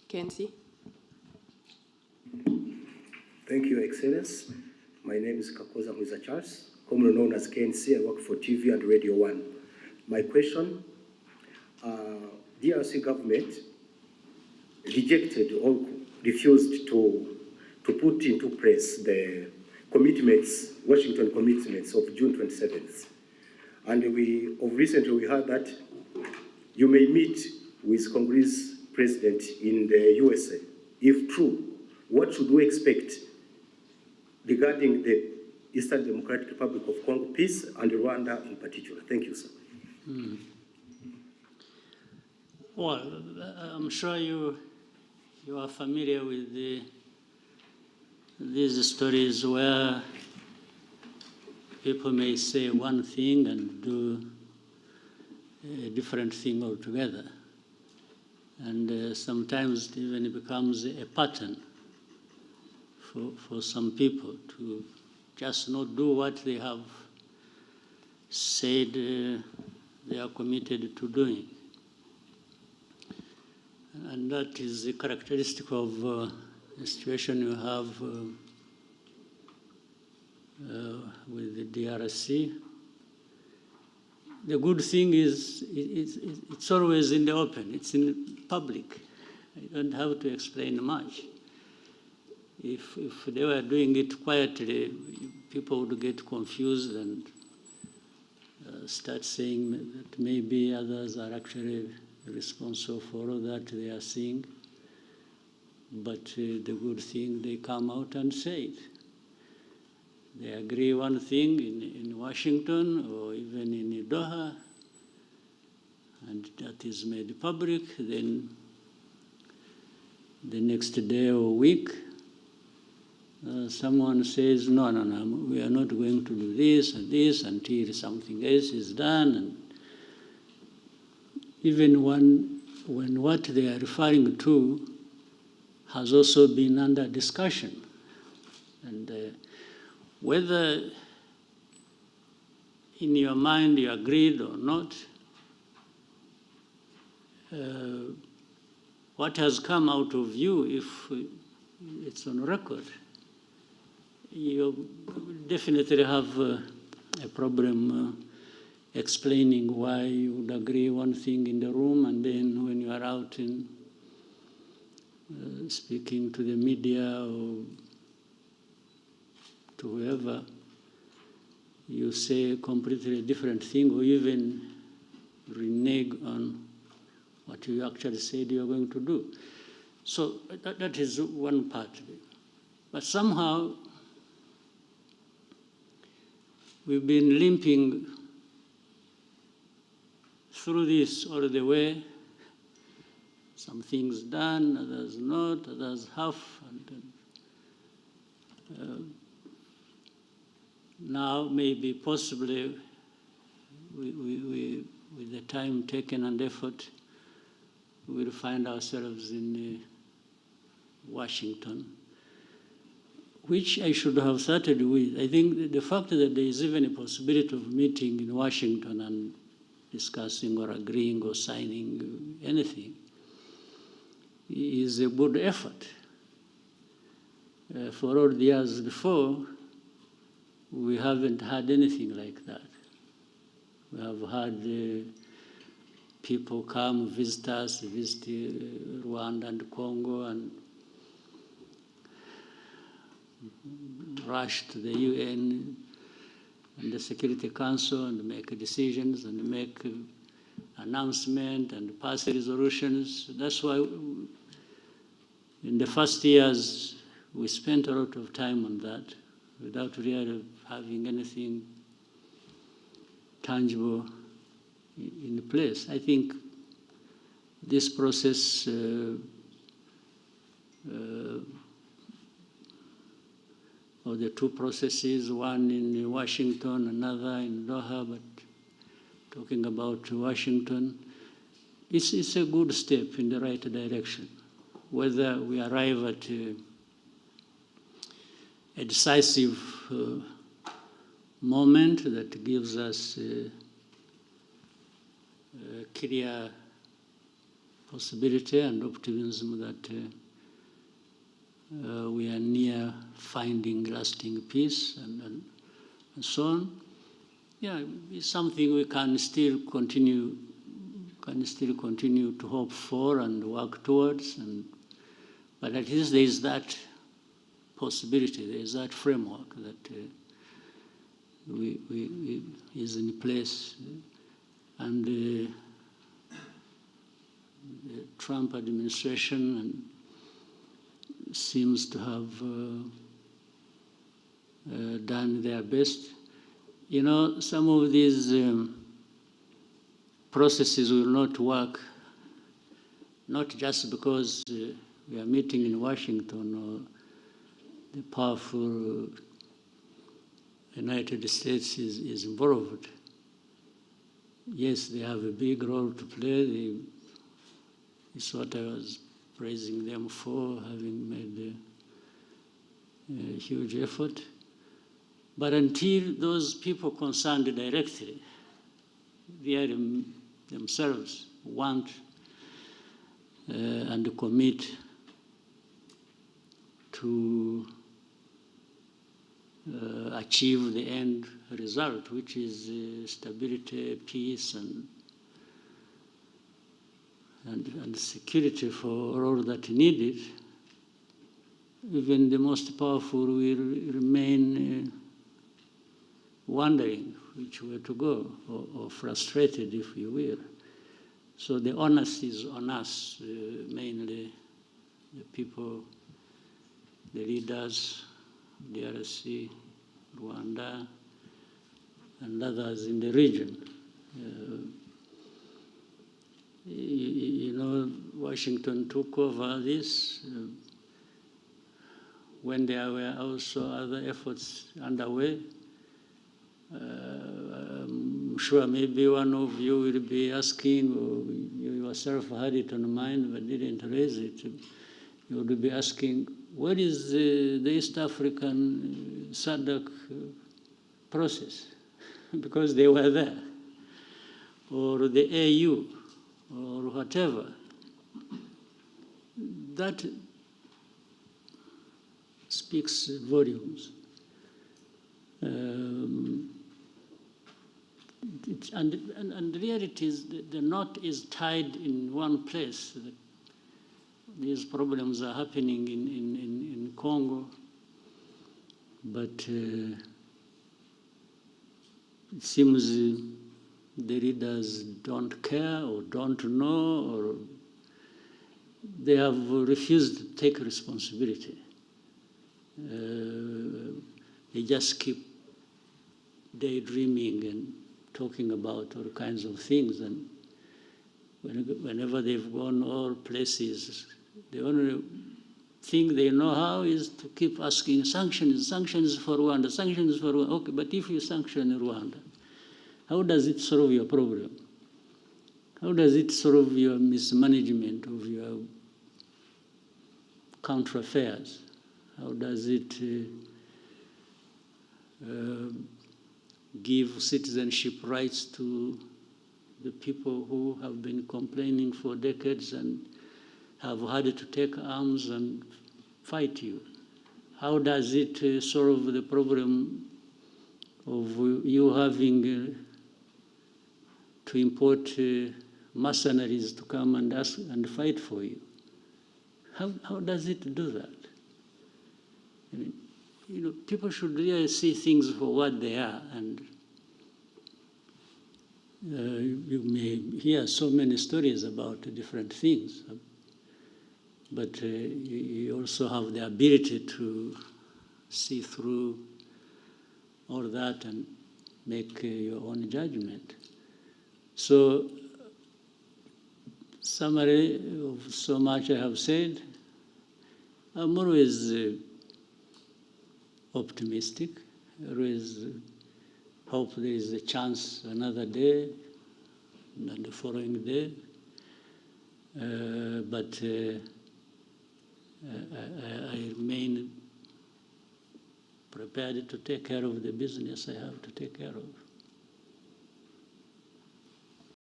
KNC. Thank you, Excellence. My name is Kakoza Mwiza Charles, commonly known as KNC. I work for TV and Radio 1. My question, DRC government rejected or refused to put into place the commitments, Washington commitments of June 27th. And recently we heard that you may meet with Congolese president in the USA. If true, what should we expect regarding the Eastern Democratic Republic of Congo peace and Rwanda in particular? Thank you, sir. Well, I'm sure you are familiar with these stories where people may say one thing and do a different thing altogether. And sometimes it even becomes a pattern for some people to just not do what they have said they are committed to doing. And that is a characteristic of the situation you have with the DRC. The good thing is it's always in the open, it's in public. You don't have to explain much. If they were doing it quietly, people would get confused and start saying that maybe others are actually responsible for all that they are seeing. But the good thing, they come out and say it. They agree one thing in Washington or even in Doha, and that is made public. Then the next day or week, someone says, no, we are not going to do this and this until something else is done. And even when what they are referring to has also been under discussion. And whether in your mind you agreed or not, what has come out of you, if it's on record, you definitely have a problem explaining why you would agree one thing in the room, and then when you are out in speaking to the media or to whoever, you say a completely different thing, or even renege on what you actually said you are going to do. So that is one part of it. But somehow we've been limping through this all the way. Some things done, others not, others half. And now maybe possibly with the time taken and effort, we'll find ourselves in Washington, which I should have started with. I think the fact that there is even a possibility of meeting in Washington and discussing or agreeing or signing anything is a good effort. For all the years before, we haven't had anything like that. We have had people come visit us, visit Rwanda and Congo, and rush to the UN and the Security Council and make decisions and make announcements and pass resolutions. That's why in the first years we spent a lot of time on that without really having anything tangible in place. I think this process or the two processes, one in Washington, another in Doha, but talking about Washington, it's a good step in the right direction. Whether we arrive at a decisive moment that gives us a clear possibility and optimism that we are near finding lasting peace and so on. Yeah, it's something we can still continue to hope for and work towards. But at least there is that possibility, there is that framework that is in place. And the Trump administration seems to have done their best. You know, some of these processes will not work, not just because we are meeting in Washington or the powerful United States is involved. Yes, they have a big role to play. It's what I was praising them for, having made a huge effort. But until those people concerned directly, they themselves want and commit to achieve the end result, which is stability, peace, and security for all that needed, even the most powerful will remain wondering which way to go, or frustrated, if you will. So the onus is on us, mainly the people, the leaders, DRC, Rwanda, and others in the region. You know, Washington took over this when there were also other efforts underway. I'm sure maybe one of you will be asking, or you yourself had it on mind but didn't raise it. You would be asking, what is the East African SADC process? Because they were there, or the AU, or whatever. That speaks volumes. And the reality is the knot is tied in one place. That these problems are happening in Congo, but it seems the leaders don't care or don't know, or they have refused to take responsibility. They just keep daydreaming and talking about all kinds of things, and whenever they've gone all places, the only thing they know how is to keep asking sanctions for Rwanda, sanctions for Rwanda. Okay, but if you sanction Rwanda, how does it solve your problem? How does it solve your mismanagement of your counter affairs? How does it give citizenship rights to the people who have been complaining for decades and have had to take arms and fight you? How does it solve the problem of you having to import mercenaries to come and ask and fight for you? How does it do that? I mean, you know, people should really see things for what they are, and you may hear so many stories about different things, but you also have the ability to see through all that and make your own judgment. So, summary of so much I have said, I'm always optimistic. I always hope there is a chance another day and the following day. But I remain prepared to take care of the business I have to take care of.